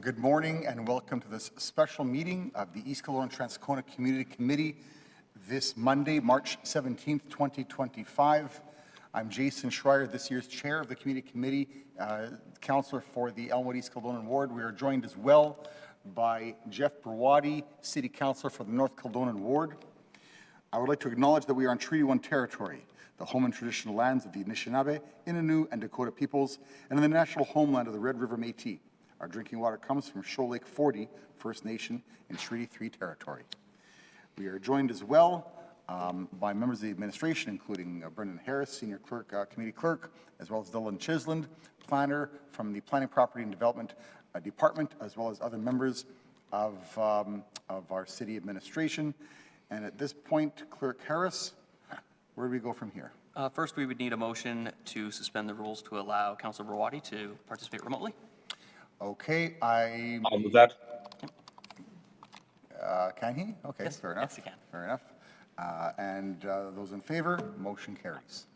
Good morning and welcome to this special meeting of the East Kelowna Transcona Community Committee this Monday, March 17th, 2025. I'm Jason Schreier, this year's chair of the Community Committee, councillor for the Elmwood East Kildonan Ward. We are joined as well by Jeff Brawadi, City Councillor for the North Kildonan Ward. I would like to acknowledge that we are on Treaty 1 territory, the home and traditional lands of the Anishinaabe, Innu, and Dakota peoples, and in the national homeland of the Red River Métis. Our drinking water comes from Shoal Lake 40 First Nation in Treaty 3 territory. We are joined as well by members of the administration, including Brendan Harris, Senior Clerk, Committee Clerk, as well as Dylan Chisland, Planner from the Planning, Property and Development Department, as well as other members of our City Administration. And at this point, Clerk Harris, where do we go from here? First, we would need a motion to suspend the rules to allow Councillor Brawadi to participate remotely. Okay, I'll move that. Can he? Okay, Yes, fair enough. yes, he can. Fair enough. And those in favor, motion carries.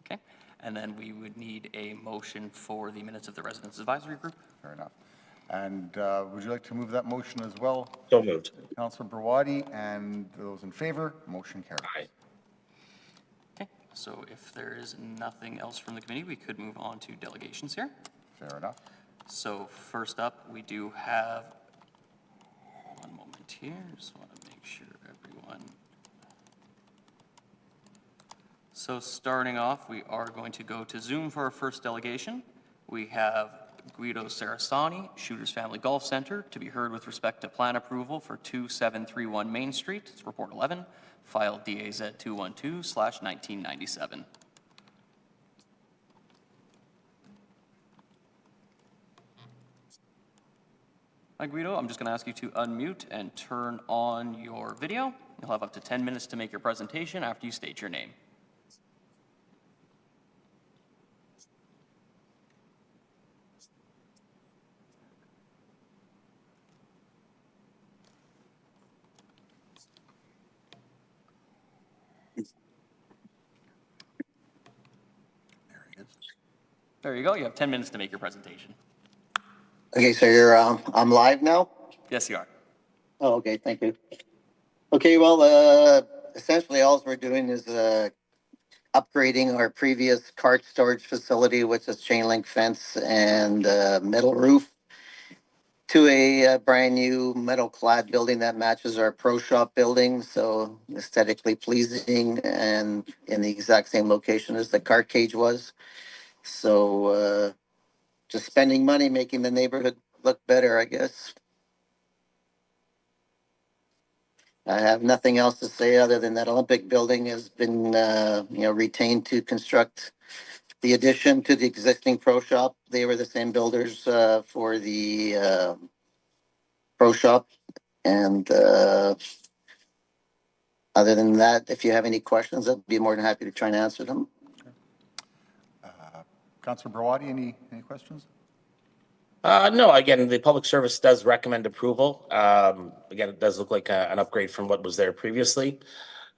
Okay. And then we would need a motion for the minutes of the Residents Advisory Group. Fair enough. And would you like to move that motion as well? So moved. Councillor Brawadi, and those in favor, motion carries. Aye. Okay. So if there is nothing else from the committee, we could move on to delegations here. Fair enough. So first up, we do have, one moment here, just want to make sure everyone. So starting off, we are going to go to Zoom for our first delegation. We have Guido Sarasani, Shooters Family Golf Center, to be heard with respect to plan approval for 2731 Main Street. It's report 11, file DAZ 212/1997. Hi Guido, I'm just going to ask you to unmute and turn on your video. You'll have up to 10 minutes to make your presentation after you state your name. There he is. There you go. You have 10 minutes to make your presentation. Okay, so you're I'm live now? Yes, you are. Oh, okay, thank you. Okay, well, essentially all we're doing is upgrading our previous cart storage facility, which is chain link fence and metal roof, to a brand new metal clad building that matches our pro shop building, so aesthetically pleasing and in the exact same location as the cart cage was. So just spending money, making the neighborhood look better, I guess. I have nothing else to say other than that Olympic building has been, retained to construct the addition to the existing pro shop. They were the same builders for the pro shop. And other than that, if you have any questions, I'd be more than happy to try and answer them. Councillor Brawadi, any questions? No, again, the public service does recommend approval. Again, it does look like an upgrade from what was there previously.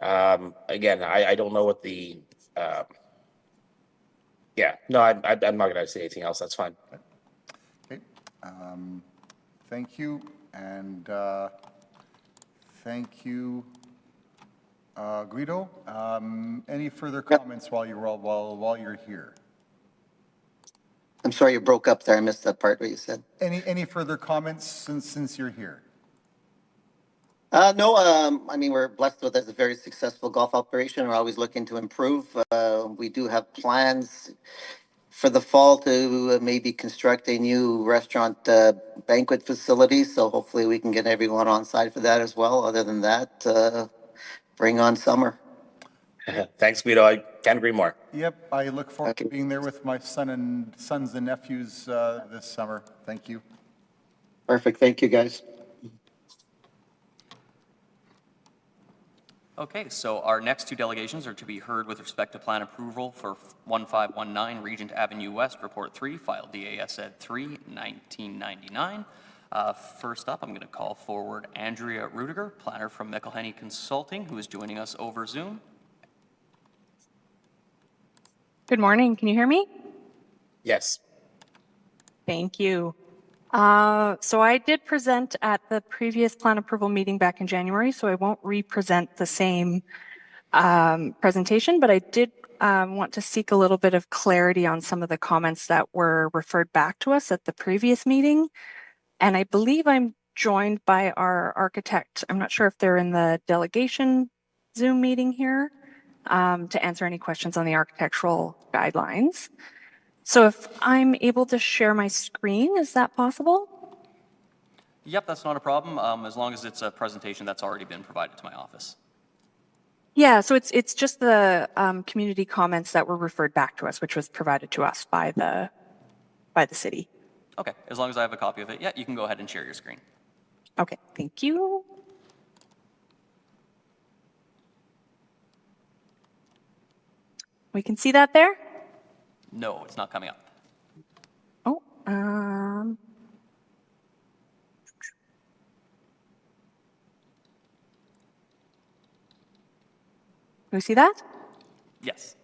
Again, I don't know what the, yeah, no, I'm not going to say anything else. That's fine. Okay. Thank you. And thank you, Guido. Any further comments while you're here? I'm sorry you broke up there. I missed that part what you said. Any further comments since you're here? No, I mean, we're blessed with a very successful golf operation. We're always looking to improve. We do have plans for the fall to maybe construct a new restaurant banquet facility. So hopefully we can get everyone on side for that as well. Other than that, bring on summer. Thanks, Guido. I can't agree more. Yep, I look forward to Okay. being there with my sons and nephews this summer. Thank you. Perfect. Thank you, guys. Okay, so our next two delegations are to be heard with respect to plan approval for 1519 Regent Avenue West, Report 3, file DAS Ed 3/1999. First up, I'm going to call forward Andrea Rudiger, planner from McElhenney Consulting, who is joining us over Zoom. Good morning. Can you hear me? Yes. Thank you. So I did present at the previous plan approval meeting back in January, so I won't re-present the same presentation, but I did want to seek a little bit of clarity on some of the comments that were referred back to us at the previous meeting. And I believe I'm joined by our architect. I'm not sure if they're in the delegation Zoom meeting here to answer any questions on the architectural guidelines. So if I'm able to share my screen, is that possible? Yep, that's not a problem, as long as it's a presentation that's already been provided to my office. Yeah, so it's just the community comments that were referred back to us, which was provided to us by the city. Okay, as long as I have a copy of it, yeah, you can go ahead and share your screen. Okay, thank you. We can see that there? No, it's not coming up. Oh, we see that? Yes.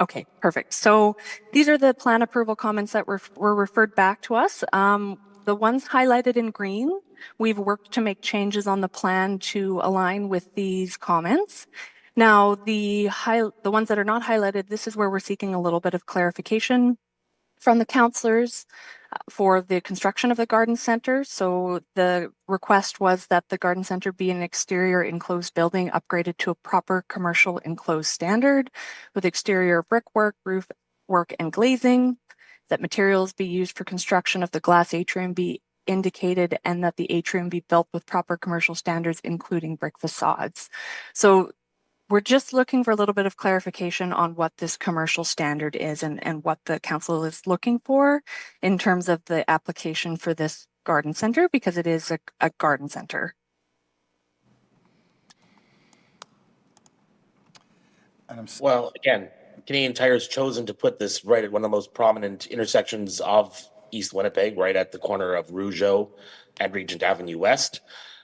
Okay, perfect. So these are the plan approval comments that were referred back to us. The ones highlighted in green, we've worked to make changes on the plan to align with these comments. Now, the ones that are not highlighted, this is where we're seeking a little bit of clarification from the councillors for the construction of the garden center. So the request was that the garden center be an exterior enclosed building upgraded to a proper commercial enclosed standard with exterior brickwork, roof work, and glazing, that materials be used for construction of the glass atrium be indicated, and that the atrium be built with proper commercial standards, including brick facades. So we're just looking for a little bit of clarification on what this commercial standard is and what the council is looking for in terms of the application for this garden center, because it is a garden center. Well, again, Canadian Tire has chosen to put this right at one of the most prominent intersections of East Winnipeg, right at the corner of Rougeau and Regent Avenue West.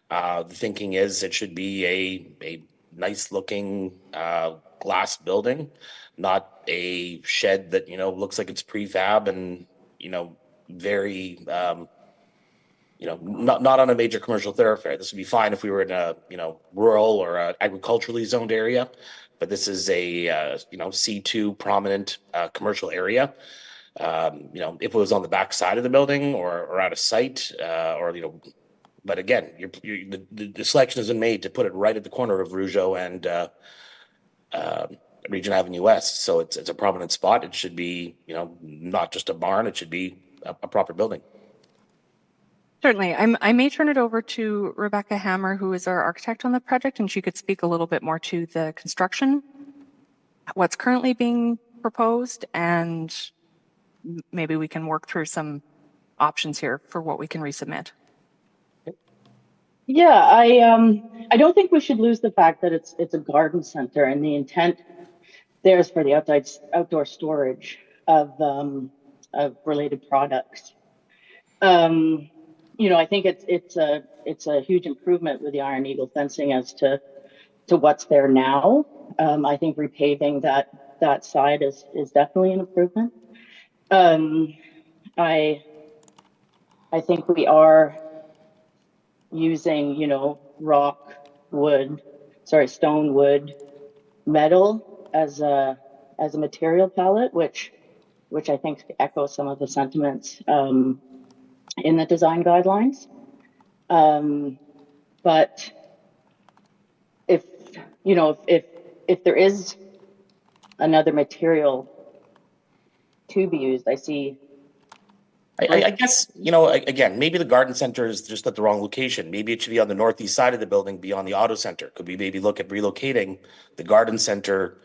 The thinking is it should be a nice looking glass building, not a shed that, looks like it's prefab and, very, not on a major commercial thoroughfare. This would be fine if we were in a, rural or a agriculturally zoned area, but this is a, C2 prominent commercial area. If it was on the back side of the building or out of sight, but again, the selection has been made to put it right at the corner of Rougeau and Regent Avenue West. So it's a prominent spot. It should be, not just a barn. It should be a proper building. Certainly. I may turn it over to Rebecca Hammer, who is our architect on the project, and she could speak a little bit more to the construction, what's currently being proposed, and maybe we can work through some options here for what we can resubmit. Yeah, I don't think we should lose the fact that it's a garden center, and the intent there is for the outdoor storage of related products. I think it's a huge improvement with the Iron Eagle fencing as to what's there now. I think repaving that side is definitely an improvement. I think we are using, stone, wood, metal as a material palette, which I think echoes some of the sentiments in the design guidelines. But if there is another material to be used, I see. I guess, again, maybe the garden center is just at the wrong location. Maybe it should be on the northeast side of the building beyond the auto center. Could we maybe look at relocating the garden center,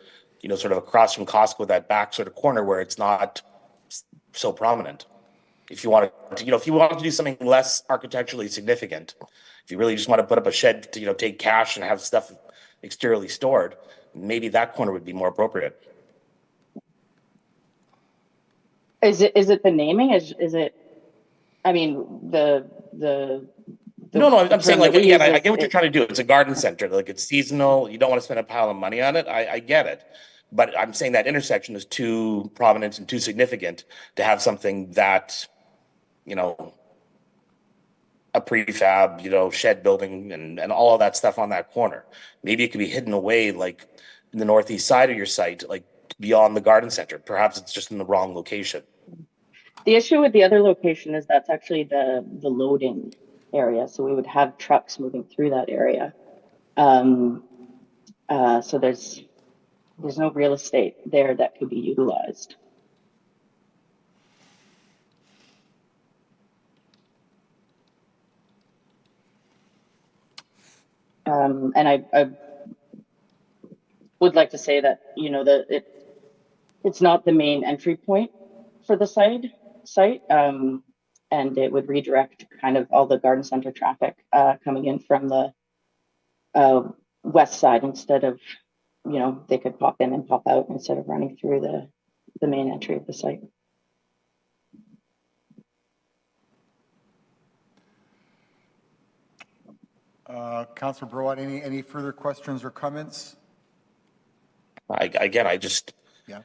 sort of across from Costco, that back sort of corner where it's not so prominent? If you wanted to, do something less architecturally significant, if you really just want to put up a shed to, take cash and have stuff exteriorly stored, maybe that corner would be more appropriate. Is it the naming? Is it? I mean, the No, I'm saying, like, again, I get what you're trying to do. It's a garden center, like, it's seasonal. You don't want to spend a pile of money on it. I get it, but I'm saying that intersection is too prominent and too significant to have something that you know, a prefab, shed building and all of that stuff on that corner. Maybe it could be hidden away like in the northeast side of your site, like beyond the garden center. Perhaps it's just in the wrong location. The issue with the other location is that's actually the loading area. So we would have trucks moving through that area. So there's no real estate there that could be utilized. And I would like to say that, it's not the main entry point for the site, and it would redirect kind of all the garden center traffic coming in from the west side instead of, they could pop in and pop out instead of running through the main entry of the site. Councillor Broad, any further questions or comments? I just, Yeah.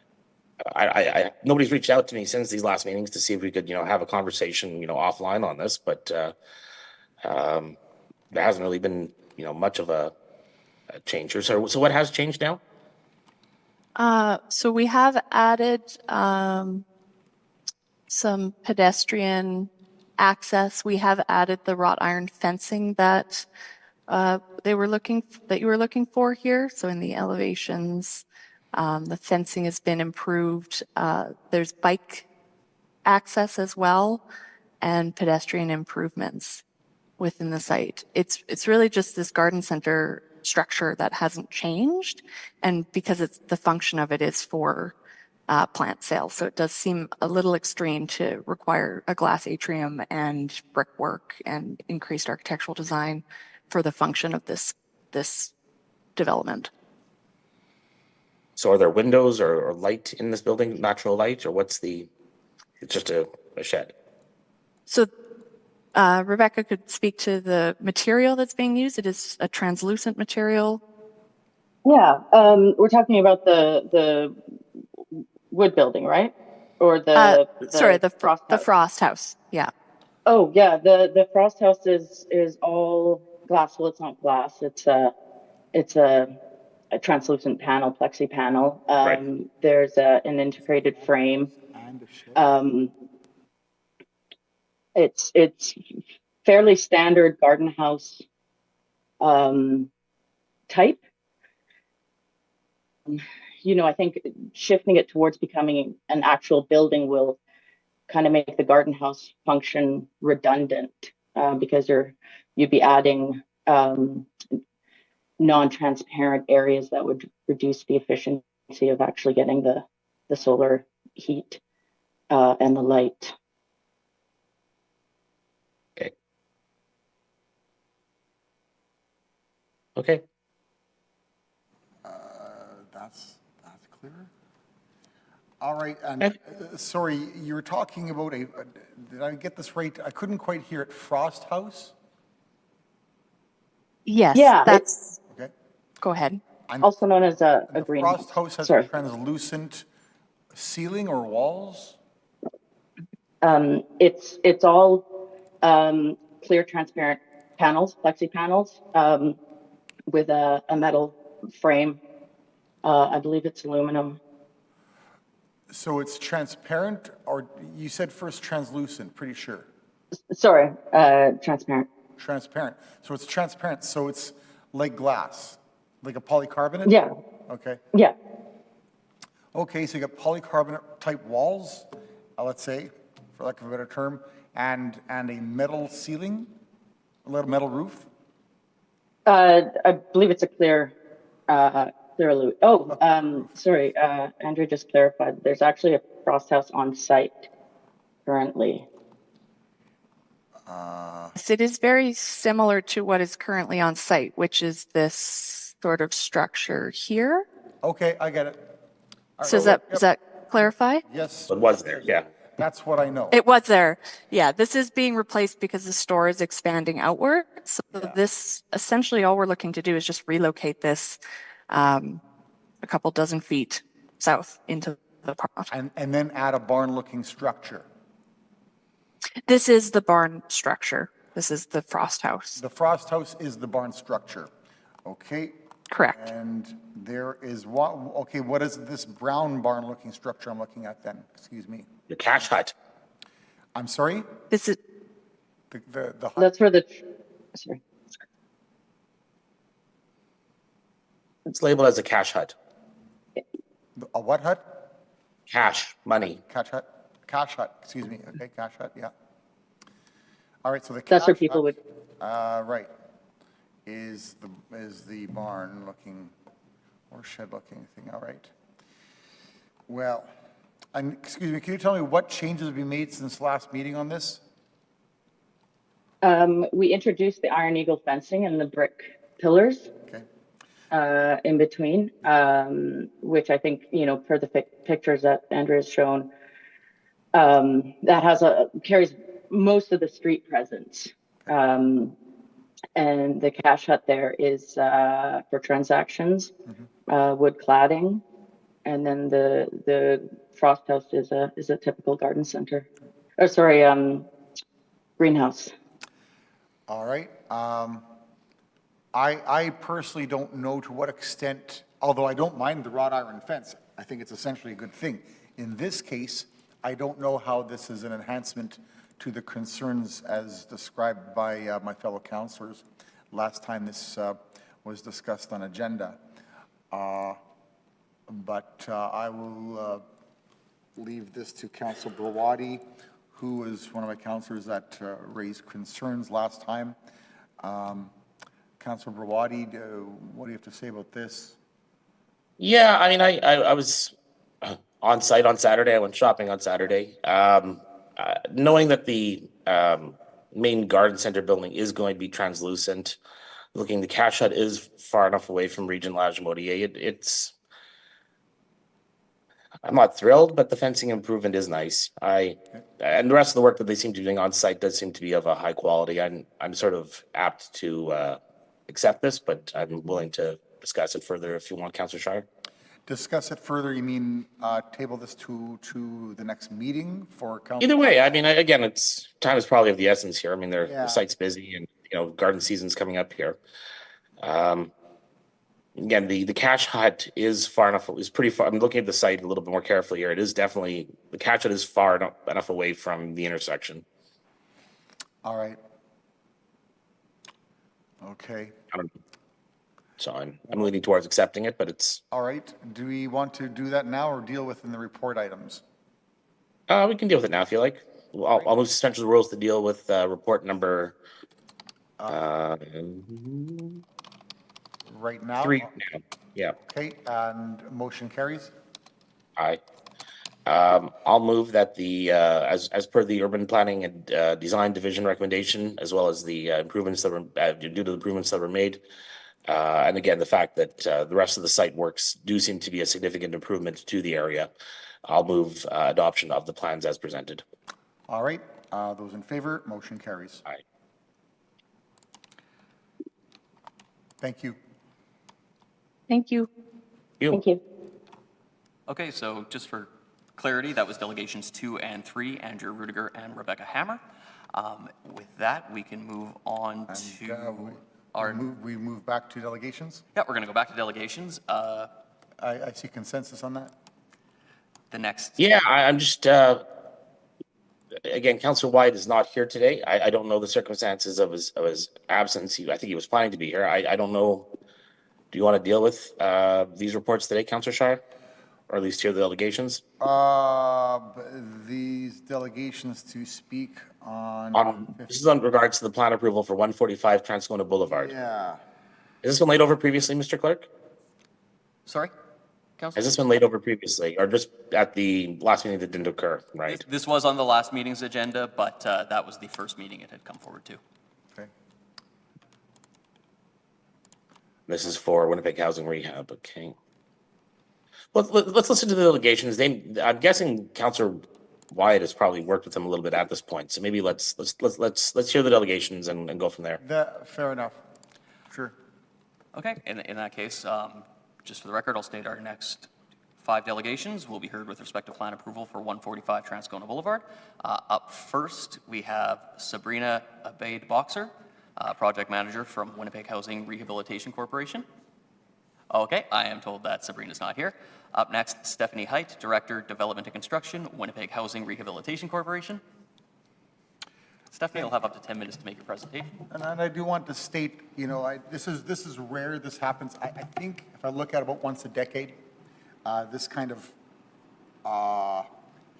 Nobody's reached out to me since these last meetings to see if we could, have a conversation, offline on this, but there hasn't really been, much of a change. So what has changed now? So we have added some pedestrian access. We have added the wrought iron fencing that you were looking for here. So in the elevations, the fencing has been improved. There's bike access as well and pedestrian improvements within the site. It's really just this garden center structure that hasn't changed, and because the function of it is for plant sales, so it does seem a little extreme to require a glass atrium and brickwork and increased architectural design for the function of this development. So are there windows or light in this building, natural light, or it's just a shed? So Rebecca could speak to the material that's being used. It is a translucent material. Yeah, we're talking about the wood building, right? Or the frost house. Yeah. Oh yeah, the frost house is all glass. Well, it's not glass. It's a translucent panel, plexi panel. Right. There's an integrated frame. And a shed. It's fairly standard garden house type. I think shifting it towards becoming an actual building will kind of make the garden house function redundant because you'd be adding non-transparent areas that would reduce the efficiency of actually getting the solar heat and the light. Okay. That's clear. All right, and sorry, you were talking about did I get this right? I couldn't quite hear it. Frost house? Yes. Yeah, That's. Okay. Go ahead. Also known as a The greenhouse. frost house has Sorry. a translucent ceiling or walls? It's all clear, transparent panels, plexi panels, with a metal frame. I believe it's aluminum. So it's transparent, or you said first translucent, pretty sure. Sorry, transparent. Transparent. So it's transparent, so it's like glass, like a polycarbonate? Yeah, Okay. yeah. Okay, so you got polycarbonate type walls, let's say, for lack of a better term, and a metal ceiling, a little metal roof? I believe it's a clear aluminum. Oh, sorry, Andrew just clarified. There's actually a frost house on site currently. Yes, it is very similar to what is currently on site, which is this sort of structure here. Okay, I get it. So does that clarify? Yes. It was there, yeah. That's what I know. It was there. Yeah, this is being replaced because the store is expanding outward. So this, essentially all we're looking to do is just relocate this a couple dozen feet south into the park. And then add a barn-looking structure. This is the barn structure. This is the frost house. The frost house is the barn structure. Okay. Correct. And there is what, okay, what is this brown barn looking structure I'm looking at then? Excuse me. The cash hut. I'm sorry? This is, The hut? That's where the, sorry. It's labeled as a cash hut. A what hut? Cash, money. Cash hut? Cash hut, excuse me. Okay, cash hut, yeah. All right, so the That's where cash people hut, would, right, is the barn looking, or shed looking thing, all right. Well, and excuse me, can you tell me what changes have been made since last meeting on this? we introduced the Iron Eagle fencing and the brick pillars Okay, in between, which I think, you know, per the pictures that Andrea's shown, that has carries most of the street presence. And the cash hut there is for transactions, wood cladding, and then the frost house is a typical garden center. Or sorry, greenhouse. all right. I personally don't know to what extent, although I don't mind the wrought iron fence, I think it's essentially a good thing. In this case, I don't know how this is an enhancement to the concerns as described by my fellow councilors last time this was discussed on agenda. But I will leave this to Councilor Brawadi, who is one of my councilors that raised concerns last time. Councilor Brawadi, what do you have to say about this? Yeah, I mean, I was on site on Saturday. I went shopping on Saturday. Knowing that the main garden center building is going to be translucent, looking the cash hut is far enough away from Regent Lagimodiere. It's I'm not thrilled, but the fencing improvement is nice. And the rest of the work that they seem to be doing on site does seem to be of a high quality. I'm sort of apt to accept this, but I'm willing to discuss it further if you want, Councillor Shire. Discuss it further, you mean table this to the next meeting for council? Either way, I mean, again, it's time is probably of the essence here. I mean, Yeah. the site's busy and, you know, garden season's coming up here. Again, the cash hut is far enough, is pretty far. I'm looking at the site a little bit more carefully here. It is definitely, the cash hut is far enough away from the intersection. All right. Okay. So I'm leaning towards accepting it, but it's, All right. Do we want to do that now or deal with in the report items? we can deal with it now if you like. I'll move suspension of the rules to deal with report number Right now? 3 now. Yeah, Okay, and motion carries? aye. I'll move that the, as per the urban planning and design division recommendation, as well as the improvements that were, due to the improvements that were made. And again, the fact that the rest of the site works do seem to be a significant improvement to the area. I'll move adoption of the plans as presented. All right, those in favor, motion carries. Aye. Thank you. thank you. Thank you. Okay, so just for clarity, that was delegations 2 and 3, Andrew Rudiger and Rebecca Hammer. With that, we can move on And, to our, we move back to delegations? yeah, we're going to go back to delegations. I see consensus on that. The next, Yeah, I'm just, again, Councillor White is not here today. I don't know the circumstances of his absence. I think he was planning to be here. I don't know. Do you want to deal with these reports today, Councillor Shire? Or at least hear the delegations? These delegations to speak on. This is on regards to the plan approval for 145 Transcona Boulevard. Yeah, Has this been laid over previously, Mr. Clerk? sorry, Has Councilor? this been laid over previously, or just at the last meeting that didn't occur, right? This was on the last meeting's agenda, but that was the first meeting it had come forward to. okay. This is for Winnipeg Housing Rehab, okay. Well, let's listen to the delegations. I'm guessing Councillor Wyatt has probably worked with them a little bit at this point, so maybe let's hear the delegations and go from there. Fair enough. Sure. Okay, in that case, just for the record, I'll state our next 5 delegations will be heard with respect to plan approval for 145 Transcona Boulevard. Up first, we have Sabrina Abade-Boxer, Project Manager from Winnipeg Housing Rehabilitation Corporation. Okay, I am told that Sabrina's not here. Up next, Stephanie Height, Director, Development and Construction, Winnipeg Housing Rehabilitation Corporation. Stephanie will have up to 10 minutes to make your presentation. And I do want to state, you know, this is rare this happens. I think if I look at about once a decade, this kind of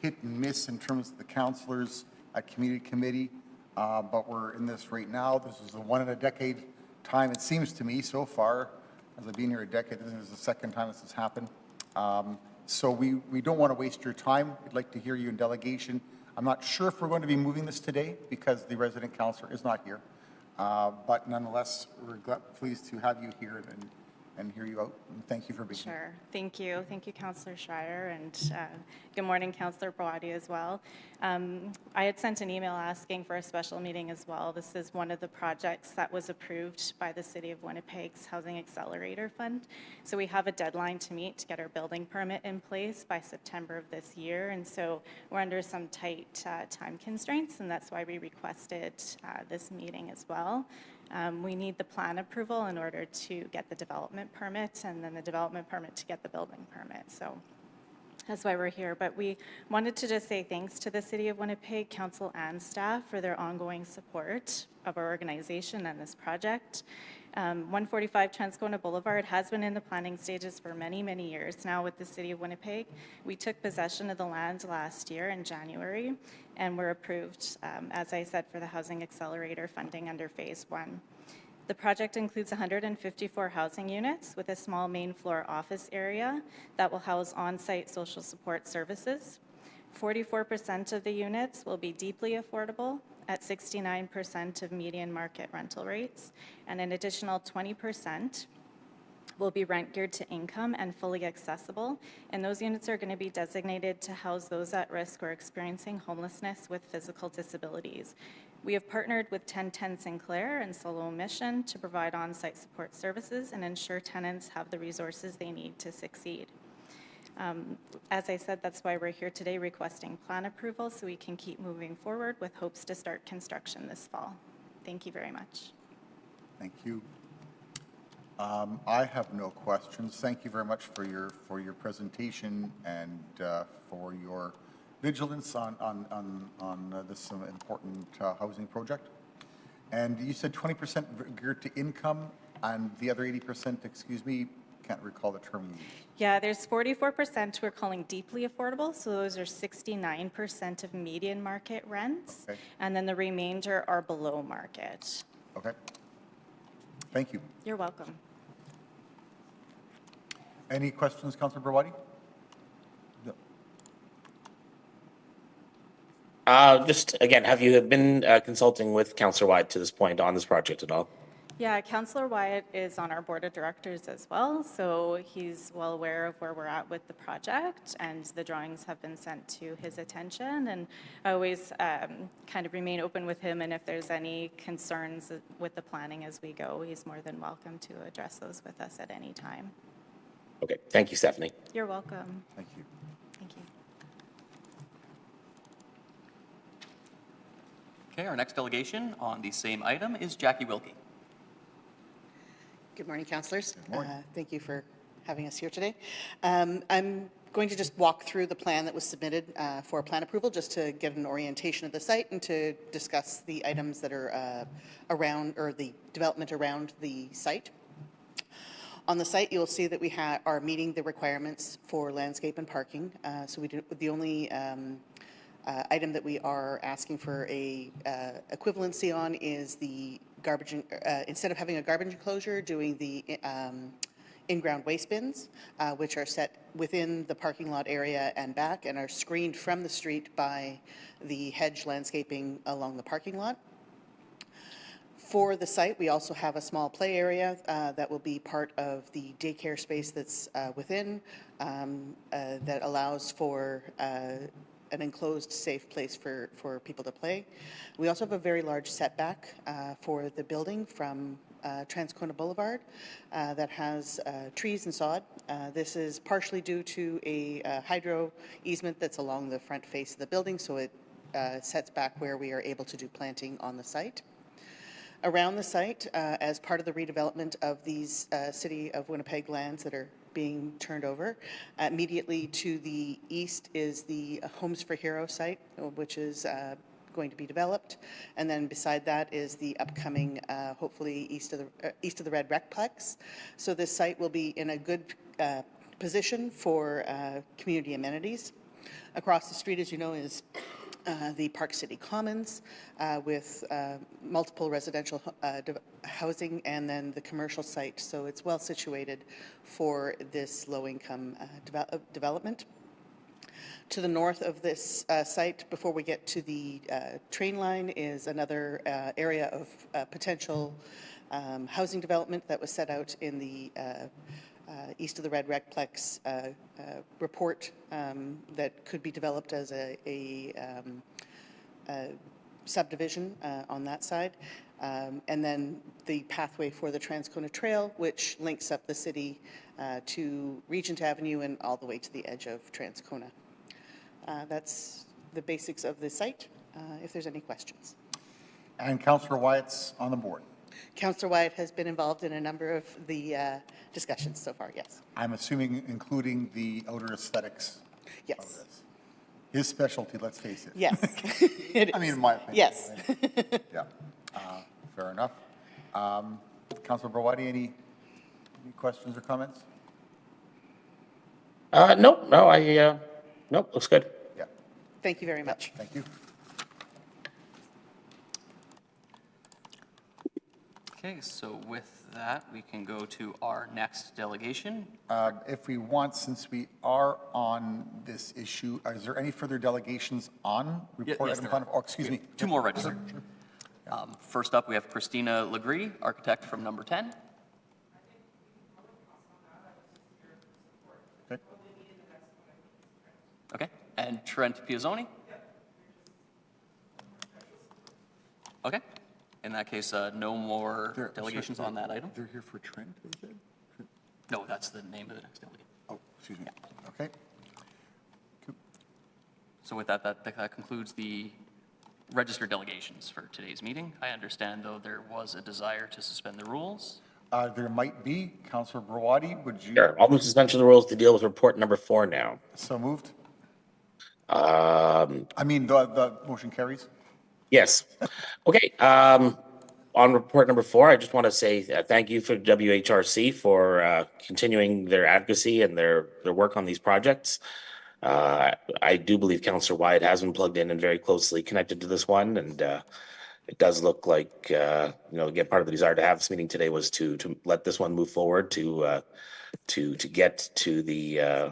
hit and miss in terms of the councilors at community committee, but we're in this right now. This is a one in a decade time, it seems to me so far, as I've been here a decade, this is the second time this has happened. So we don't want to waste your time. We'd like to hear you in delegation. I'm not sure if we're going to be moving this today because the resident councillor is not here. But nonetheless, we're pleased to have you here and hear you out. And thank you for being here. Sure. Thank you. Thank you, Councillor Schreier, and good morning, Councillor Brawadi as well. I had sent an email asking for a special meeting as well. This is one of the projects that was approved by the City of Winnipeg's Housing Accelerator Fund. So we have a deadline to meet to get our building permit in place by September of this year, and so we're under some tight time constraints, and that's why we requested this meeting as well. We need the plan approval in order to get the development permit, and then the development permit to get the building permit. So that's why we're here. But we wanted to just say thanks to the City of Winnipeg, Council and staff for their ongoing support of our organization and this project. 145 Transcona Boulevard has been in the planning stages for many, many years now with the City of Winnipeg. We took possession of the land last year in January, and were approved, as I said, for the Housing Accelerator funding under Phase 1. The project includes 154 housing units with a small main floor office area that will house on-site social support services. 44% of the units will be deeply affordable at 69% of median market rental rates, and an additional 20% will be rent geared to income and fully accessible, and those units are going to be designated to house those at risk or experiencing homelessness with physical disabilities. We have partnered with 1010 Sinclair and Solo Mission to provide on-site support services and ensure tenants have the resources they need to succeed. As I said, that's why we're here today requesting plan approval so we can keep moving forward with hopes to start construction this fall. Thank you very much. Thank you. I have no questions. Thank you very much for your presentation and for your vigilance on this important housing project. And you said 20% geared to income and the other 80%, excuse me, can't recall the term you used. Yeah, there's 44% we're calling deeply affordable, so those are 69% of median market rents, Okay. and then the remainder are below market. Okay. Thank you. You're welcome. Any questions, Councillor Brawadi? No. Just again, have you been consulting with Councillor Wyatt to this point on this project at all? Yeah, Councillor Wyatt is on our board of directors as well, so he's well aware of where we're at with the project, and the drawings have been sent to his attention, and I always kind of remain open with him, and if there's any concerns with the planning as we go, he's more than welcome to address those with us at any time. Okay, thank you, Stephanie. You're welcome. Thank you. Thank you. Okay, our next delegation on the same item is Jackie Wilkie. Good morning, councillors. Good morning. Thank you for having us here today. I'm going to just walk through the plan that was submitted for plan approval, just to get an orientation of the site and to discuss the items that are around, or the development around the site. On the site, you'll see that we are meeting the requirements for landscape and parking. So the only item that we are asking for a equivalency on is the garbage, instead of having a garbage enclosure, doing the in-ground waste bins, which are set within the parking lot area and back, and are screened from the street by the hedge landscaping along the parking lot. For the site, we also have a small play area that will be part of the daycare space that's within, that allows for an enclosed, safe place for people to play. We also have a very large setback for the building from Transcona Boulevard that has trees and sod. This is partially due to a hydro easement that's along the front face of the building, so it sets back where we are able to do planting on the site. Around the site, as part of the redevelopment of these City of Winnipeg lands that are being turned over, immediately to the east is the Homes for Heroes site, which is going to be developed, and then beside that is the upcoming, hopefully east of the Red Recplex. So this site will be in a good position for community amenities. Across the street, as you know, is the Park City Commons with multiple residential housing, and then the commercial site. So it's well situated for this low-income development. To the north of this site, before we get to the train line, is another area of potential housing development that was set out in the east of the Red Recplex report that could be developed as a subdivision on that side. And then the pathway for the Transcona Trail, which links up the city to Regent Avenue and all the way to the edge of Transcona. That's the basics of the site, if there's any questions. And Councillor Wyatt's on the board. Councillor Wyatt has been involved in a number of the discussions so far, yes. I'm assuming including the outer aesthetics of Yes, this. His specialty, let's face it. yes. It I mean, is. in my opinion. Yes. Yeah, fair enough. Councillor Browadi, any questions or comments? No, looks good. Yeah, Thank you very much. thank you. Okay, so with that, we can go to our next delegation. If we want, since we are on this issue, is there any further delegations on report yes, item there plan? are. Oh, excuse me. Two more registered. First up, we have Christina Legree, architect from number 10. Okay. Okay, and Trent Piazzoni? Okay, in that case, no more They're- delegations sorry, on that item? They're here for Trent, is it? No, that's the name of the next delegate. Oh, excuse me. Okay. So with that, that concludes the registered delegations for today's meeting. I understand, though, there was a desire to suspend the rules. There might be. Councillor Browadi, would you? Sure, I'll move suspension of the rules to deal with report number 4 now. So moved. Um, I mean, the motion carries. Yes. Okay. On report number 4, I just want to say thank you for WHRC for continuing their advocacy and their work on these projects. I do believe Councillor Wyatt has been plugged in and very closely connected to this one, and it does look like again, part of the desire to have this meeting today was to let this one move forward to get to the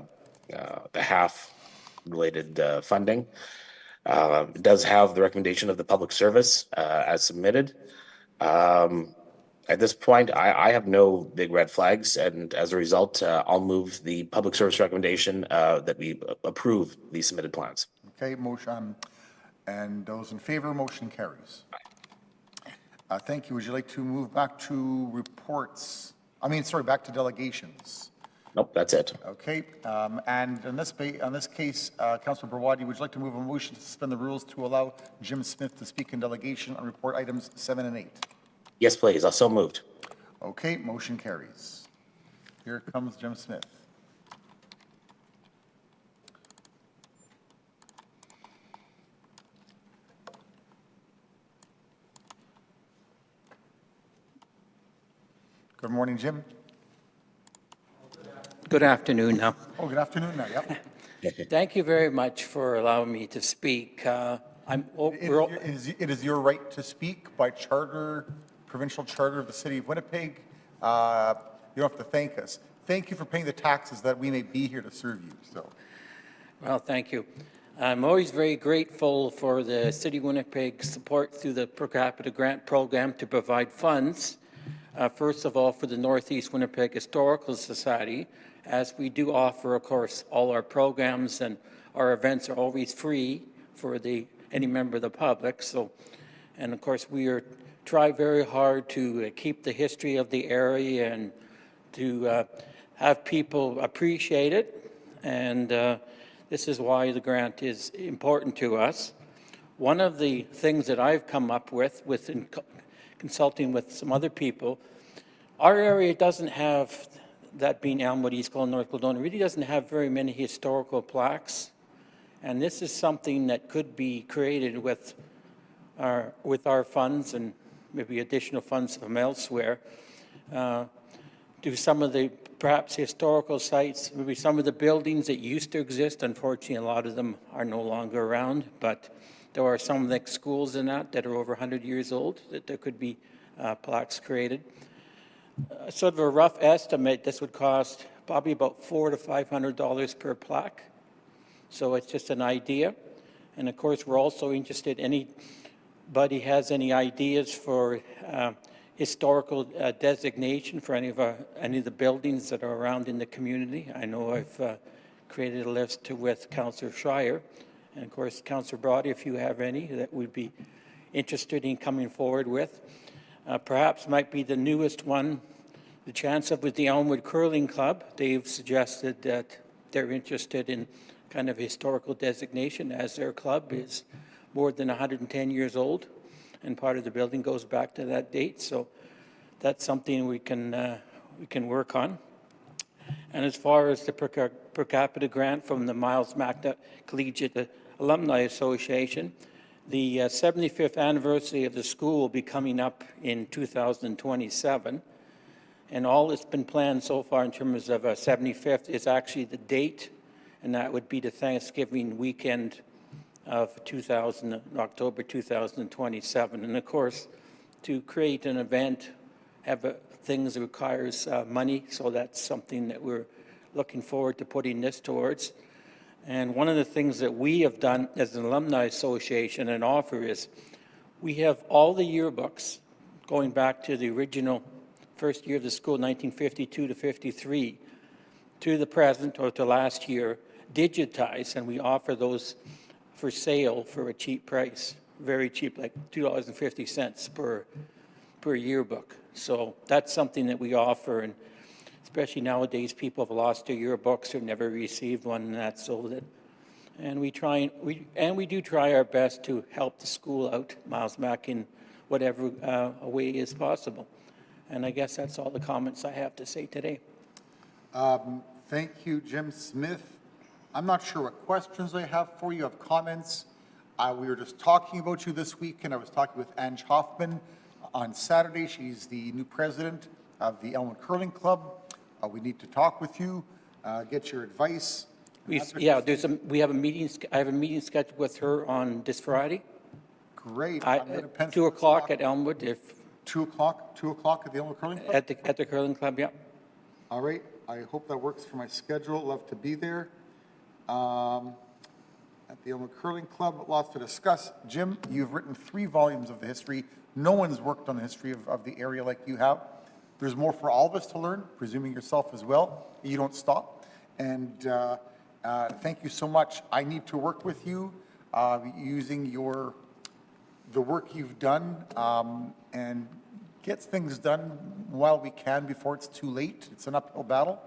half related funding. It does have the recommendation of the public service as submitted. At this point, I have no big red flags, and as a result, I'll move the public service recommendation that we approve the submitted plans. Okay, motion, and those in favor, motion carries. Thank you. Would you like to move back to reports? Back to delegations. Nope, that's it. Okay, and in this case, Councillor Browadi, would you like to move a motion to suspend the rules to allow Jim Smith to speak in delegation on report items 7 and 8? Yes, please. I'll so moved. Okay, motion carries. Here comes Jim Smith. Good morning, Jim. Good afternoon now. Oh, good afternoon now, yep. Thank you very much for allowing me to speak. It is your right to speak by charter, provincial charter of the City of Winnipeg. You don't have to thank us. Thank you for paying the taxes that we may be here to serve you, so. Well, thank you. I'm always very grateful for the City of Winnipeg's support through the per capita grant program to provide funds, first of all, for the Northeast Winnipeg Historical Society, as we do offer, of course, all our programs and our events are always free for any member of the public. So, and of course, we try very hard to keep the history of the area and to have people appreciate it. And this is why the grant is important to us. One of the things that I've come up with consulting with some other people, our area doesn't have, that being Elmwood, East Kelowna, North Kelowna, really doesn't have very many historical plaques. And this is something that could be created with our funds and maybe additional funds from elsewhere. Do some of the perhaps historical sites, maybe some of the buildings that used to exist. Unfortunately, a lot of them are no longer around, but there are some like schools in that are over 100 years old that there could be plaques created. Sort of a rough estimate, this would cost probably about $400 to $500 per plaque. So it's just an idea. And of course, we're also interested, anybody has any ideas for historical designation for any of the buildings that are around in the community. I know I've created a list with Councillor Schreier. And of course, Councillor Brody, if you have any that we'd be interested in coming forward with. Perhaps might be the newest one, the chance of with the Elmwood Curling Club. They've suggested that they're interested in kind of historical designation as their club is more than 110 years old and part of the building goes back to that date. So that's something we can work on. And as far as the per capita grant from the Miles Magna Collegiate Alumni Association, the 75th anniversary of the school will be coming up in 2027. And all that's been planned so far in terms of 75th is actually the date, and that would be the Thanksgiving weekend of October 2027. And of course, to create an event, have things that requires money, so that's something that we're looking forward to putting this towards. And one of the things that we have done as an alumni association and offer is we have all the yearbooks going back to the original first year of the school, 1952 to 53, to the present or to last year, digitized, and we offer those for sale for a cheap price, very cheap, like $2.50 per yearbook. So that's something that we offer, and especially nowadays, people have lost their yearbooks or never received one, and that's so that. And we do try our best to help the school out, Miles Mac, in whatever way is possible. And I guess that's all the comments I have to say today. Thank you, Jim Smith. I'm not sure what questions I have for you. I have comments. We were just talking about you this week, and I was talking with Ange Hoffman on Saturday. She's the new president of the Elmwood Curling Club. We need to talk with you, get your advice. We have a meeting. I have a meeting scheduled with her on this Friday. Great. I'm gonna pencil 2 this o'clock off. at Elmwood. 2 o'clock at the Elmwood Curling Club? At the curling club, yeah. All right. I hope that works for my schedule. Love to be there. At the Elmwood Curling Club, lots to discuss. Jim, you've written 3 volumes of the history. No one's worked on the history of the area like you have. There's more for all of us to learn, presuming yourself as well. You don't stop. And thank you so much. I need to work with you using the work you've done and get things done while we can before it's too late. It's an uphill battle.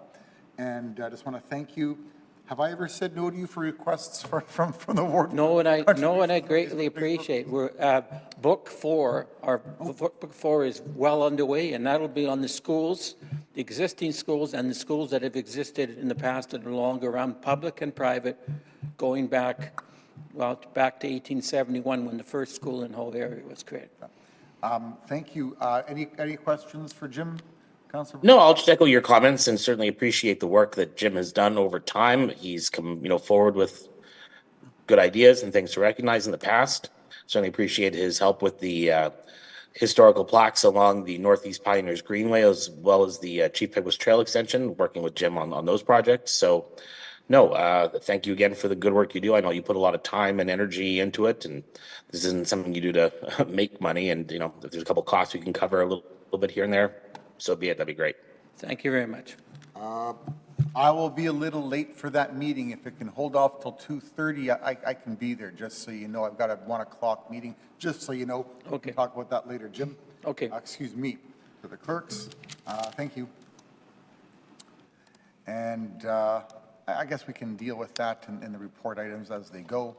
And I just want to thank you. Have I ever said no to you for requests from the ward? No, and I greatly appreciate. We're book 4. Our book 4 is well underway, and that'll be on the schools, the existing schools, and the schools that have existed in the past that are longer around, public and private, going back to 1871 when the first school in the whole area was created. Thank you. Any questions for Jim? Councilor? No, I'll just echo your comments and certainly appreciate the work that Jim has done over time. He's come, forward with good ideas and things to recognize in the past. Certainly appreciate his help with the historical plaques along the Northeast Pioneers Greenway, as well as the Chief Peguis Trail Extension, working with Jim on those projects. So, no, thank you again for the good work you do. I know you put a lot of time and energy into it, and this isn't something you do to make money. And, if there's a couple costs we can cover a little bit here and there, so be it. That'd be great. Thank you very much. I will be a little late for that meeting. If it can hold off till 2:30, I can be there, just so you know. I've got a 1 o'clock meeting, just so you know. We Okay. can talk about that later. Jim? Okay. Excuse me, for the clerks. Thank you. And I guess we can deal with that in the report items as they go.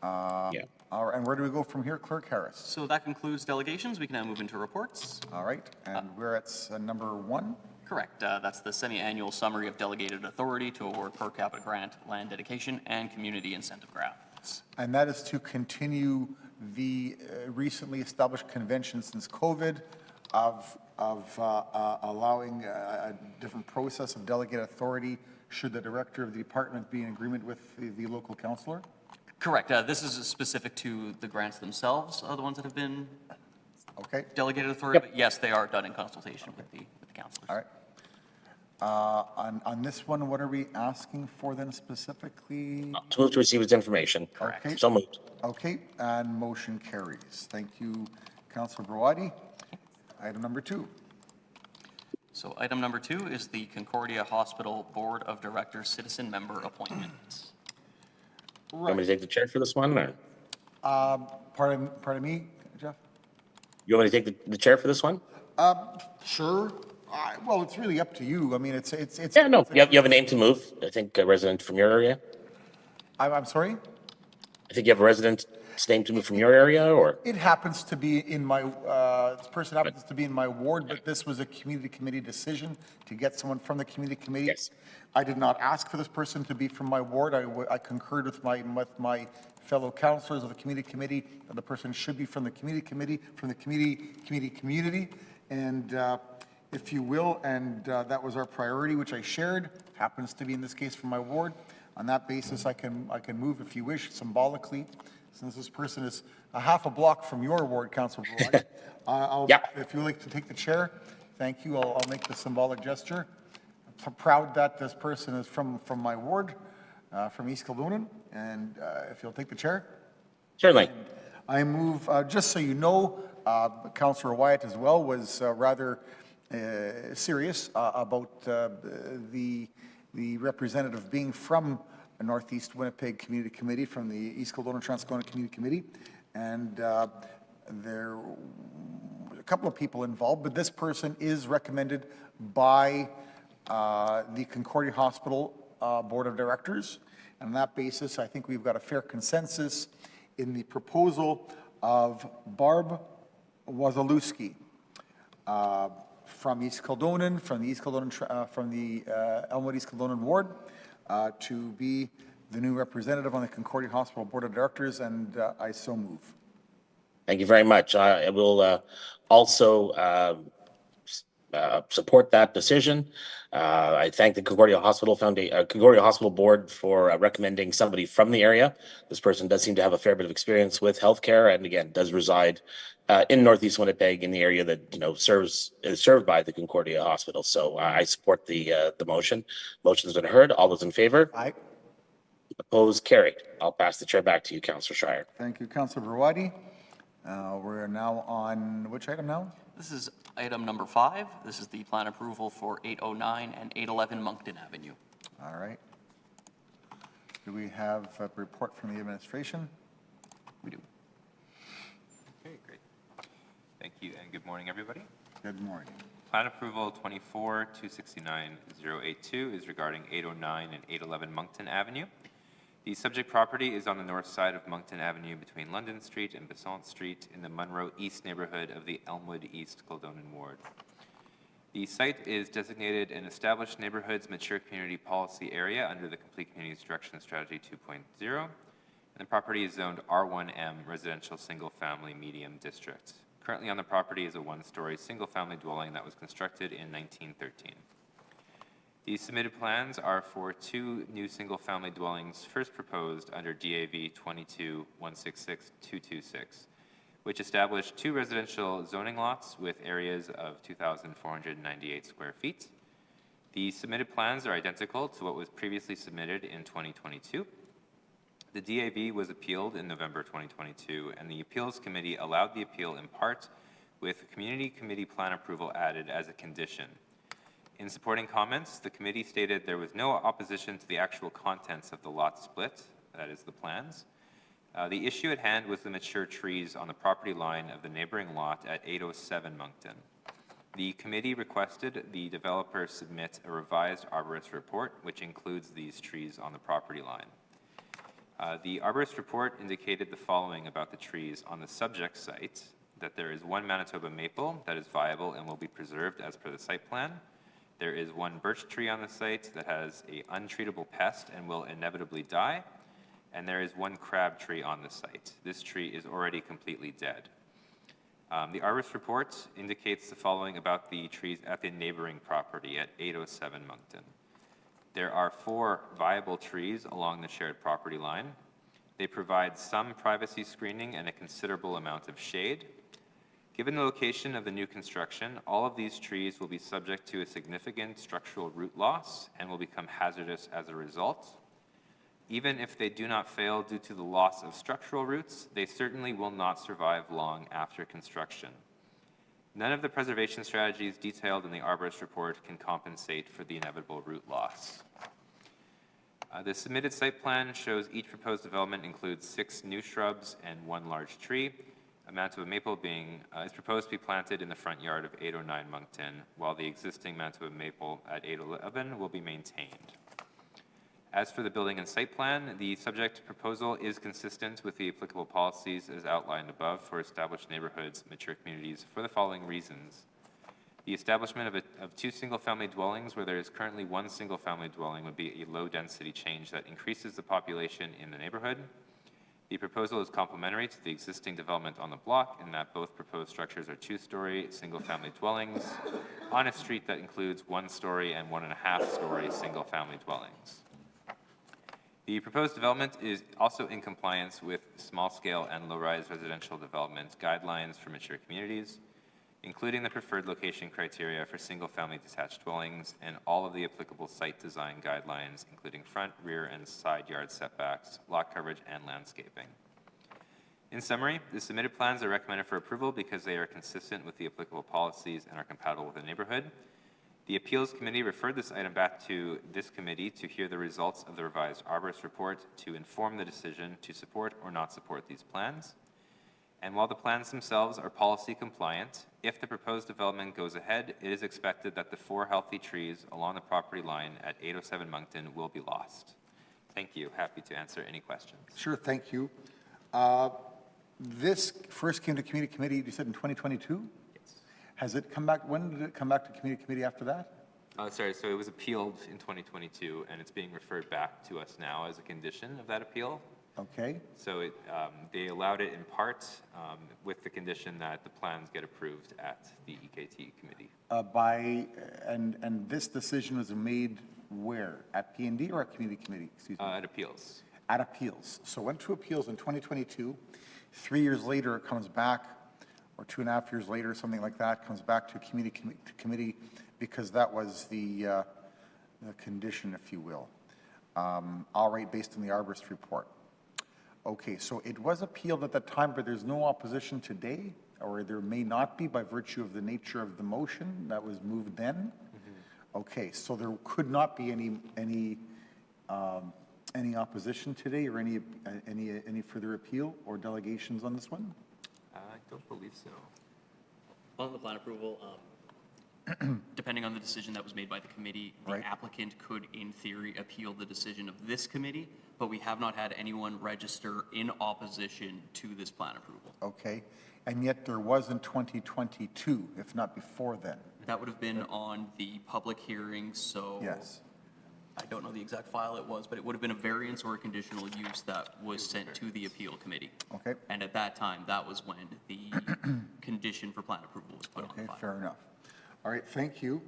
Yeah. All right, and where do we go from here, Clerk Harris? So that concludes delegations. We can now move into reports. All right, and we're at number 1. Correct. That's the semi-annual summary of delegated authority to award per capita grant, land dedication, and community incentive grants. And that is to continue the recently established convention since COVID of allowing a different process of delegated authority should the director of the department be in agreement with the local councillor? Correct. This is specific to the grants themselves, the ones that have been Okay, delegated authority. But yes, they are done in consultation with the councilors. all right. On this one, what are we asking for then specifically? To move to receive its information. Okay. So moved. Okay, and motion carries. Thank you, Councilor Brawadi. Item number 2. So item number 2 is the Concordia Hospital Board of Directors citizen member appointment. Want me to take the chair for this one, or Pardon me, Jeff? you want me to take the chair for this one? Sure. Well, it's really up to you. I mean, it's. Yeah, no, you have a name to move. I think a resident from your area. I'm sorry? I think you have a resident's name to move from your area, or? It happens to be in my, this person happens to be in my ward, but this was a community committee decision to get someone from the community committee. Yes. I did not ask for this person to be from my ward. I concurred with my fellow councillors of the community committee that the person should be from the community committee, from the community. And if you will, and that was our priority, which I shared, happens to be in this case from my ward. On that basis, I can move if you wish symbolically, since this person is a half a block from your ward, Councilor Brawadi. Yeah. If you would like to take the chair, thank you. I'll make the symbolic gesture. I'm proud that this person is from my ward, from East Kildonan, and if you'll take the chair. Certainly. I move, just so you know, Councillor Wyatt as well was rather serious about the representative being from the Northeast Winnipeg Community Committee, from the East Kildonan Transcona Community Committee, and there were a couple of people involved, but this person is recommended by the Concordia Hospital Board of Directors. And on that basis, I think we've got a fair consensus in the proposal of Barb Wazalewski from East Kildonan, from the Elmwood East Kildonan Ward, to be the new representative on the Concordia Hospital Board of Directors, and I so move. Thank you very much. I will also support that decision. I thank the Concordia Hospital Concordia Hospital Board for recommending somebody from the area. This person does seem to have a fair bit of experience with healthcare, and again, does reside in Northeast Winnipeg, in the area that is served by the Concordia Hospital. So I support the motion. Motion's been heard. All those in favor? Aye. Opposed? Carried. I'll pass the chair back to you, Councillor Shire. Thank you, Councillor Brawadi. We're now on which item now? This is item number 5. This is the plan approval for 809 and 811 Moncton Avenue. All right. Do we have a report from the administration? We do. Okay, great. Thank you, and good morning, everybody. Good morning. Plan approval 24-269-082 is regarding 809 and 811 Moncton Avenue. The subject property is on the north side of Moncton Avenue between London Street and Besant Street in the Munro East neighborhood of the Elmwood East Kildonan Ward. The site is designated an Established Neighborhoods Mature Community Policy Area under the Complete Communities Direction Strategy 2.0, and the property is zoned R1M Residential Single Family Medium District. Currently on the property is a one-story single-family dwelling that was constructed in 1913. The submitted plans are for 2 new single-family dwellings first proposed under DAV 22-166-226, which established 2 residential zoning lots with areas of 2,498 square feet. The submitted plans are identical to what was previously submitted in 2022. The DAV was appealed in November 2022, and the Appeals Committee allowed the appeal in part with Community Committee plan approval added as a condition. In supporting comments, the committee stated there was no opposition to the actual contents of the lot split, that is the plans. The issue at hand was the mature trees on the property line of the neighboring lot at 807 Moncton. The committee requested the developer submit a revised arborist report, which includes these trees on the property line. The arborist report indicated the following about the trees on the subject site: that there is one Manitoba maple that is viable and will be preserved as per the site plan. There is one birch tree on the site that has an untreatable pest and will inevitably die. And there is one crab tree on the site. This tree is already completely dead. The arborist report indicates the following about the trees at the neighboring property at 807 Moncton. There are 4 viable trees along the shared property line. They provide some privacy screening and a considerable amount of shade. Given the location of the new construction, all of these trees will be subject to a significant structural root loss and will become hazardous as a result. Even if they do not fail due to the loss of structural roots, they certainly will not survive long after construction. None of the preservation strategies detailed in the arborist report can compensate for the inevitable root loss. The submitted site plan shows each proposed development includes 6 new shrubs and 1 large tree. A Manitoba maple is proposed to be planted in the front yard of 809 Moncton, while the existing Manitoba maple at 811 will be maintained. As for the building and site plan, the subject proposal is consistent with the applicable policies as outlined above for established neighborhoods, mature communities, for the following reasons. The establishment of 2 single-family dwellings where there is currently 1 single-family dwelling would be a low-density change that increases the population in the neighborhood. The proposal is complementary to the existing development on the block in that both proposed structures are 2-story single-family dwellings on a street that includes 1-story and 1.5-story single-family dwellings. The proposed development is also in compliance with small-scale and low-rise residential development guidelines for mature communities, including the preferred location criteria for single-family detached dwellings and all of the applicable site design guidelines, including front, rear, and side yard setbacks, lot coverage, and landscaping. In summary, the submitted plans are recommended for approval because they are consistent with the applicable policies and are compatible with the neighborhood. The Appeals Committee referred this item back to this committee to hear the results of the revised arborist report to inform the decision to support or not support these plans. And while the plans themselves are policy compliant, if the proposed development goes ahead, it is expected that the 4 healthy trees along the property line at 807 Moncton will be lost. Thank you. Happy to answer any questions. Sure, thank you. This first came to committee, you said in 2022? Yes. Has it come back, when did it come back to committee after that? Sorry, so it was appealed in 2022, and it's being referred back to us now as a condition of that appeal. Okay, So they allowed it in part with the condition that the plans get approved at the EKT committee. and this decision was made where? At P&D or at community committee? Excuse me. At appeals. At appeals. So went to appeals in 2022. 3 years later, it comes back, or 2.5 years later, something like that, comes back to committee because that was the condition, if you will. All right, based on the arborist report. Okay, so it was appealed at that time, but there's no opposition today, or there may not be by virtue of the nature of the motion that was moved then? Okay, so there could not be any opposition today or any further appeal or delegations on this one? I don't believe so. On the plan approval, depending on the decision that was made by the committee, the Right. applicant could, in theory, appeal the decision of this committee, but we have not had anyone register in opposition to this plan approval. Okay, and yet there was in 2022, if not before then. That would have been on the public hearing, so. Yes. I don't know the exact file it was, but it would have been a variance or a conditional use that was sent to the appeal committee. Okay. And at that time, that was when the condition for plan approval was put on the Okay, file. fair enough. All right, thank you.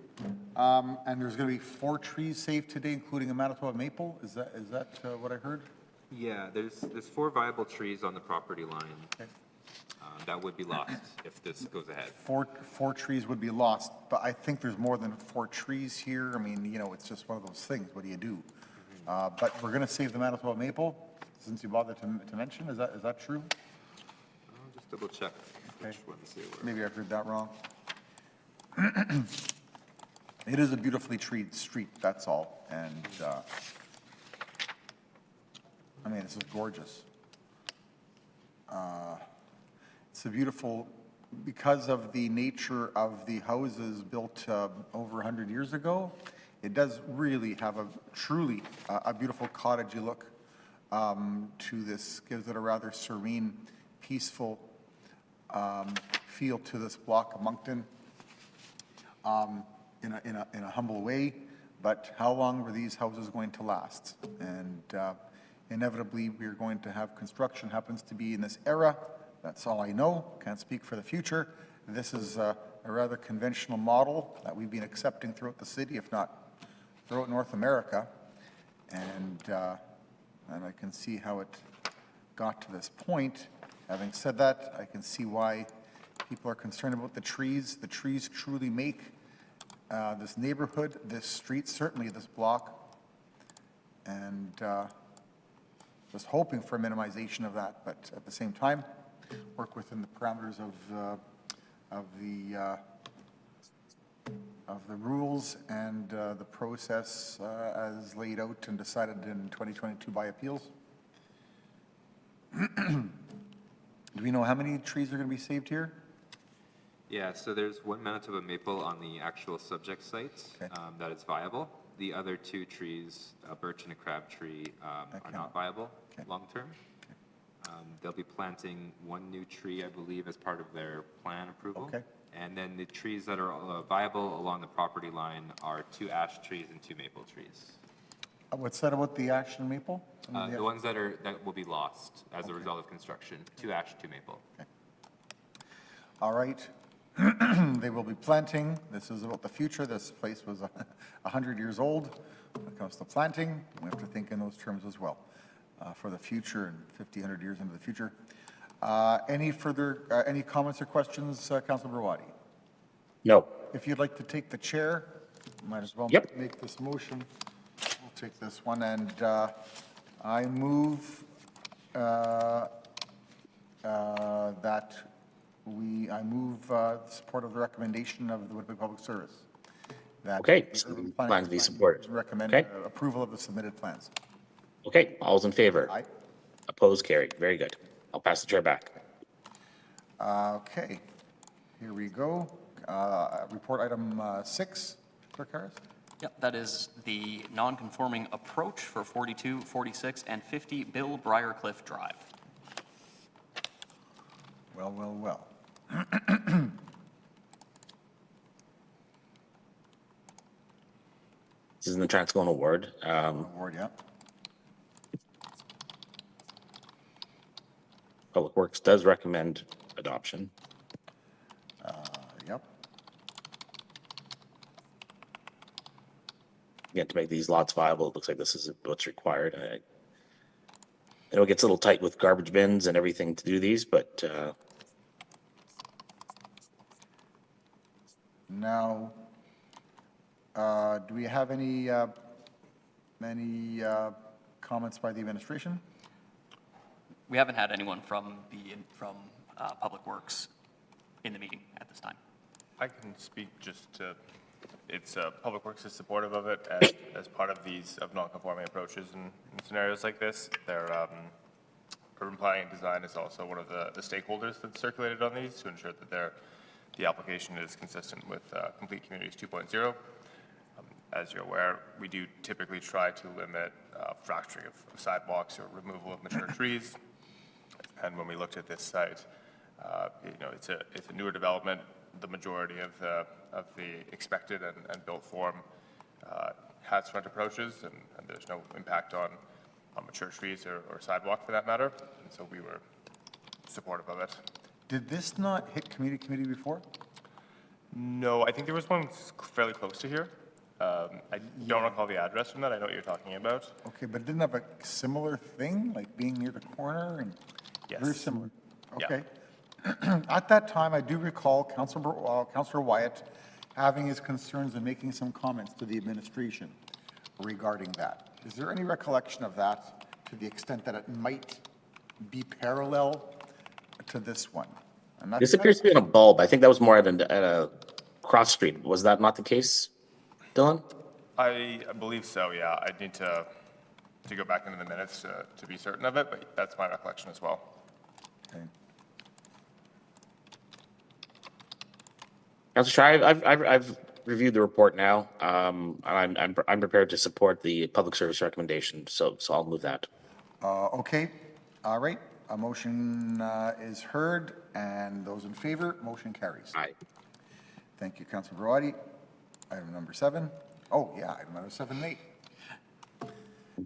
And there's going to be 4 trees saved today, including a Manitoba maple? Is that what I heard? Yeah, there's 4 viable trees on the property line that would be lost if this goes ahead. 4 trees would be lost, but I think there's more than 4 trees here. I mean, it's just one of those things. What do you do? But we're going to save the Manitoba maple, since you bothered to mention. Is that true? I'll just double check which ones they were. Maybe I heard that wrong. It is a beautifully treed street, that's all. And, I mean, this is gorgeous. It's a beautiful, because of the nature of the houses built over 100 years ago, it does really have a truly a beautiful cottagey look to this, gives it a rather serene, peaceful feel to this block of Moncton in a humble way. But how long were these houses going to last? And inevitably, we're going to have construction happens to be in this era. That's all I know. Can't speak for the future. This is a rather conventional model that we've been accepting throughout the city, if not throughout North America. And I can see how it got to this point. Having said that, I can see why people are concerned about the trees. The trees truly make this neighborhood, this street, certainly this block, and just hoping for a minimization of that, but at the same time, work within the parameters of the rules and the process as laid out and decided in 2022 by appeals. Do we know how many trees are going to be saved here? Yeah, so there's one Manitoba maple on the actual subject site Okay. that is viable. The other two trees, a birch and a crabtree, are not viable Okay. long-term. They'll be planting one new tree, I believe, as part of their plan approval. Okay. And then the trees that are viable along the property line are 2 ash trees and 2 maple trees. What's that about the ash and maple? The ones that will be lost as a result of construction, 2 ash, 2 maple. All right. They will be planting. This is about the future. This place was 100 years old. When it comes to planting, we have to think in those terms as well for the future and 50, 100 years into the future. Any further, any comments or questions, Councilor Browadi? No. If you'd like to take the chair, might as well Yep. make this motion. We'll take this one, and I move support of the recommendation of the Winnipeg Public Service. That Okay, the so urban the planning plans be design supported. Recommend Okay. approval of the submitted plans. Okay, all's in favor? Aye. Opposed, carried. Very good. I'll pass the chair back. Okay, here we go. Report item 6, Clerk Harris. Yep, that is the non-conforming approach for 42, 46, and 50 Bill Briarcliff Drive. Well, well, well. This is in the Transcona ward. Ward, yeah. Public Works does recommend adoption. Yep. Again, to make these lots viable, it looks like this is what's required. I know it gets a little tight with garbage bins and everything to do these, but Now, do we have any comments by the administration? We haven't had anyone from Public Works in the meeting at this time. I can speak just to, it's, Public Works is supportive of it as part of these, of non-conforming approaches in scenarios like this. Their urban planning and design is also one of the stakeholders that's circulated on these to ensure that the application is consistent with Complete Communities 2.0. As you're aware, we do typically try to limit fracturing of sidewalks or removal of mature trees. And when we looked at this site, it's a newer development. The majority of the expected and built form has front approaches, and there's no impact on mature trees or sidewalk for that matter. And so we were supportive of it. Did this not hit community committee before? No, I think there was one fairly close to here. I don't recall the address from that. I know what you're talking about. Okay, but it didn't have a similar thing, like being near the corner and very Yes. similar? Yeah. Okay. At that time, I do recall Councilor Wyatt having his concerns and making some comments to the administration regarding that. Is there any recollection of that to the extent that it might be parallel to this one? And this that's- appears to be on a bulb. I think that was more at a cross street. Was that not the case? Dylan? I believe so, yeah. I'd need to go back into the minutes to be certain of it, but that's my recollection as well. Okay. Councilor Shire, I've reviewed the report now. And I'm prepared to support the public service recommendation, so I'll move that. Okay, all right. A motion is heard, and those in favor, motion carries. Aye. Thank you, Councilor Brady. Item number 7. Oh, yeah, item number 7 and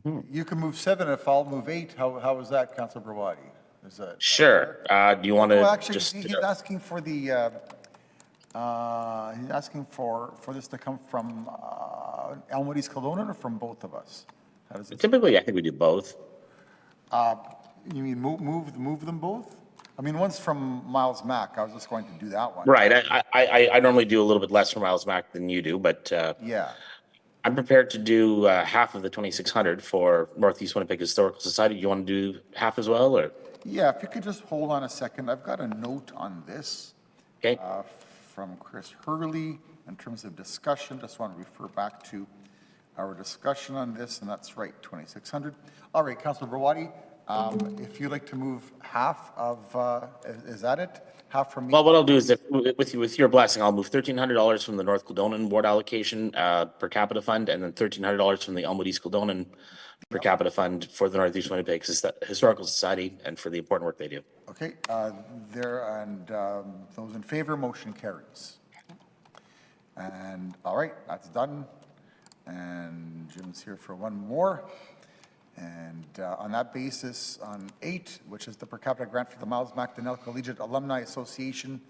8. You can move 7 if I'll move 8. How is that, Councilor Brady? Is that Sure. Do you want Oh, to actually, just? he's asking for the, he's asking for this to come from Elmwood East Kelowna or from both of us? How does it? Typically, I think we do both. You mean move them both? I mean, one's from Miles Mack. I was just going to do that one. Right. I normally do a little bit less for Miles Mac than you do, but Yeah. I'm prepared to do half of the 2,600 for Northeast Winnipeg Historical Society. You want to do half as well, or? Yeah, if you could just hold on a second. I've got a note on this Okay. from Chris Hurley in terms of discussion. Just want to refer back to our discussion on this, and that's right, 2,600. All right, Councilor Brady, if you'd like to move half of, is that it? Half from me? Well, what I'll do is, with your blessing, I'll move $1,300 from the North Kildonan Ward allocation per capita fund, and then $1,300 from the Elmwood East Kildonan per capita fund for the Northeast Winnipeg Historical Society and for the important work they do. Okay, those in favor, motion carries. And, all right, that's done. And Jim's here for one more. And on that basis, on 8, which is the per capita grant for the Miles MacDonnell Collegiate Alumni Association,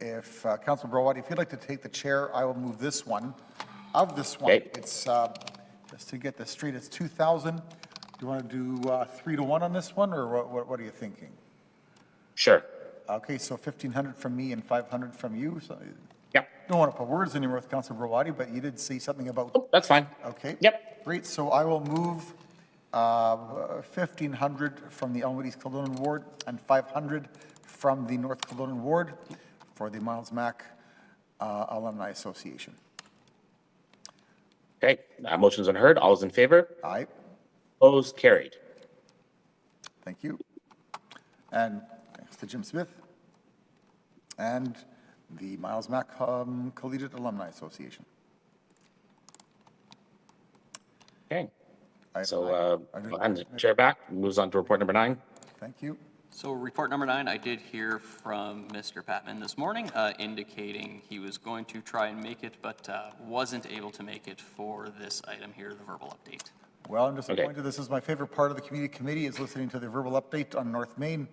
if Councilor Brody, if you'd like to take the chair, I will move this one. Of this one, Okay. it's, just to get this straight, it's 2,000. Do you want to do 3 to 1 on this one, or what are you thinking? Sure. Okay, so 1,500 from me and 500 from you. So Yep. don't want to put words in your mouth, Councilor Brody, but you did say something about. Oh, that's fine. Okay. Yep. Great, so I will move 1,500 from the Elmwood East Kildonan Ward and 500 from the North Kildonan Ward for the Miles Mack Alumni Association. Okay. Motion's unheard. All is in favor? Aye, Opposed? Carried. thank you. And thanks to Jim Smith and the Miles Mack Collegiate Alumni Association. Okay. Item So, nine. I'll hand the chair back. Moves on to report number 9. Thank you. So report number 9, I did hear from Mr. Patman this morning indicating he was going to try and make it, but wasn't able to make it for this item here, the verbal update. Well, I'm disappointed. This is my favorite part of the community committee, is listening to the verbal update on North Main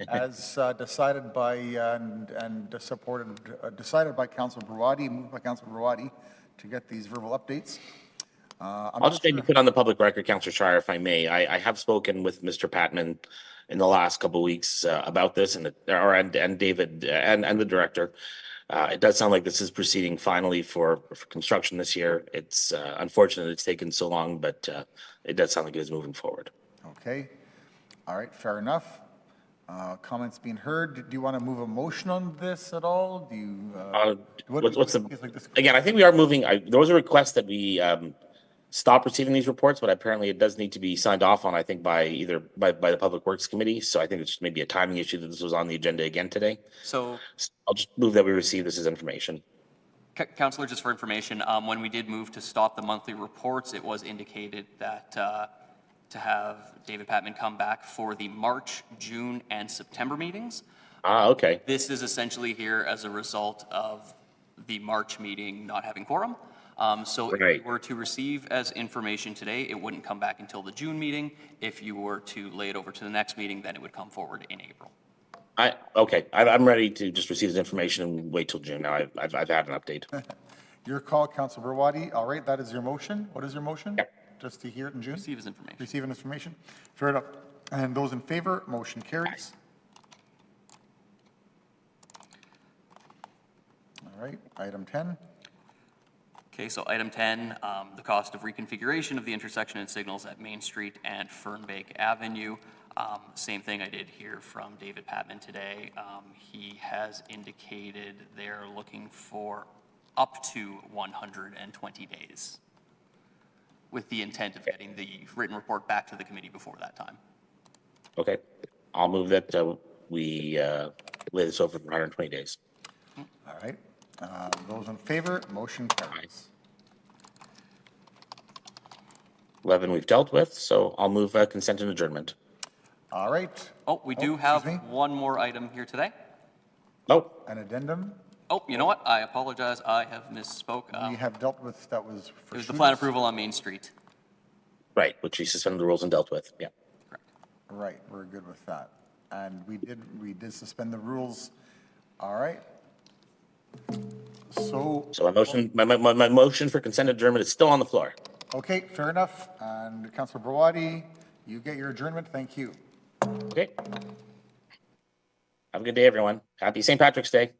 as decided by and supported, decided by Councilor Brady, moved by Councilor Brady to get these verbal updates. I'll just maybe put on the public record, Councillor Shire, if I may. I have spoken with Mr. Patman in the last couple of weeks about this, and David and the director. It does sound like this is proceeding finally for construction this year. It's unfortunate it's taken so long, but it does sound like it is moving forward. Okay. All right, fair enough. Comments being heard. Do you want to move a motion on this at all? Do you? What's the, like this? again, I think we are moving. There was a request that we stop receiving these reports, but apparently it does need to be signed off on, I think, by the Public Works Committee. So I think it's just maybe a timing issue that this was on the agenda again today. So I'll just move that we receive this as information. Councillor, just for information, when we did move to stop the monthly reports, it was indicated that to have David Patman come back for the March, June, and September meetings. Okay. This is essentially here as a result of the March meeting not having quorum. So if Right. you were to receive as information today, it wouldn't come back until the June meeting. If you were to lay it over to the next meeting, then it would come forward in April. Okay. I'm ready to just receive this information and wait till June now. I've had an update. Your call, Councilor Brady. All right, that is your motion. What is your motion? Yep. Just to hear it in June? Receive as information. Receiving information. Fair enough. And those in favor, motion carries. All right, item 10. Okay, so item 10, the cost of reconfiguration of the intersection and signals at Main Street and Fernbake Avenue. Same thing I did hear from David Patman today. He has indicated they're looking for up to 120 days, with the intent of getting the written report back to the committee before that time. Okay, I'll move that we lay this over for 120 days. All right. Those in favor, motion carries. 11 we've dealt with, so I'll move consent and adjournment. All right. Oh, we do excuse have me. one more item here today. Oh, An addendum Oh, you know what? I apologize. I have misspoke. we have dealt with, that was for It was the Shooters. plan approval on Main Street. right, which we suspended the rules and dealt with, yeah. Right, we're good with that. And we did suspend the rules. All right. So, So my motion for consent adjournment is still on the floor. okay, fair enough. And Councilor Brawadi, you get your adjournment. Thank you. Okay. Have a good day, everyone. Happy St. Patrick's Day.